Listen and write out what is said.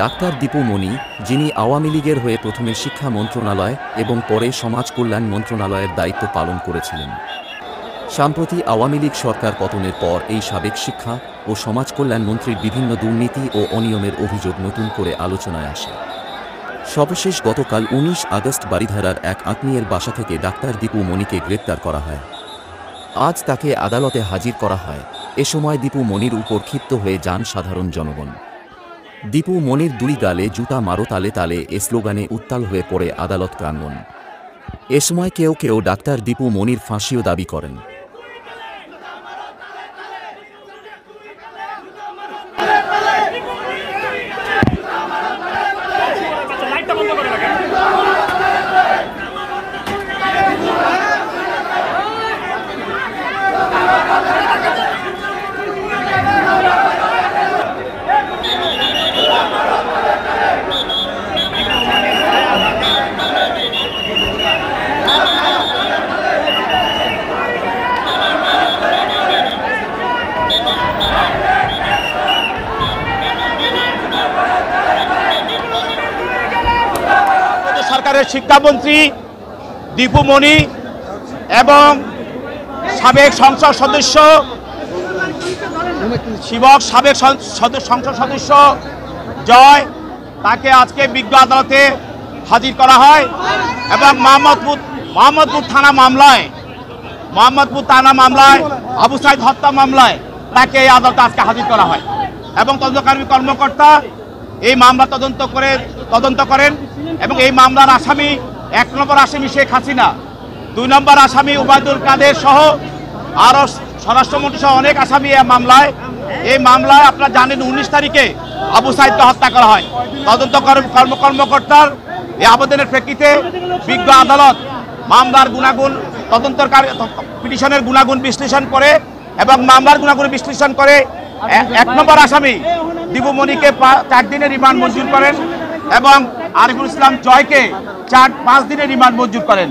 Doctor Dipu Moni, যিনি আওয়ামী লীগের হয়ে প্রথমে শিক্ষা মন্ত্রণালয় এবং পরে সমাজ কল্যাণ মন্ত্রণালয়ের দায়িত্ব পালন করেছিলেন। সাম্প্রতি আওয়ামী লীগ সরকার পতনের পর এই সাবেক শিক্ষা ও সমাজ কল্যাণ মন্ত্রীর বিভিন্ন দুর্নীতি ও অনিয়মের অভিযোগ নতুন করে আলোচনায় আসে। সর্বশেষ গতকাল ১৯ আগস্ট বারিধারার এক আত্মীয়ের বাসা থেকে ডাক্তার দীপু মনিকে গ্রেপ্তার করা হয়। আজ তাকে আদালতে হাজির করা হয়। এ সময় দীপু মনির উপর ক্ষিপ্ত হয়ে যান সাধারণ জনগণ। দীপু মনির দুই গালে জুতা মারো তালে তালে এ স্লোগানে উত্তাল হয়ে পড়ে আদালত প্রাঙ্গণ। এ সময় কেউ কেউ ডাক্তার দীপু মনির ফাঁসিও দাবি করেন। সরকারের শিক্ষামন্ত্রী দীপু মনি এবং সাবেক সংসদ সদস্য সংসদ সদস্য জয়, তাকে আজকে বিজ্ঞ আদালতে হাজির করা হয় এবং মোহাম্মদপুর থানা মামলায় আবু সাইদ হত্যা মামলায় তাকে এই আদালতে আজকে হাজির করা হয় এবং তদন্তকারী কর্মকর্তা এই মামলা তদন্ত করেন এবং এই মামলার আসামি ১ নম্বর আসামি শেখ হাসিনা, ২ নম্বর আসামি ওবায়দুল কাদের সহ আরও স্বরাষ্ট্রমন্ত্রী সহ অনেক আসামি এই মামলায় আপনারা জানেন ১৯ তারিখে আবু সাইদকে হত্যা করা হয়। কর্মকর্তার এই আবেদনের প্রেক্ষিতে বিজ্ঞ আদালত মামলার গুণাগুণ পিটিশনের গুণাগুণ বিশ্লেষণ করে এবং মামলার গুণাগুণ বিশ্লেষণ করে ১ নম্বর আসামি দীপু মনিকে ৪ দিনের রিমান্ড মঞ্জুর করেন এবং আরিফুল ইসলাম জয়কে ৫ দিনের রিমান্ড মঞ্জুর করেন।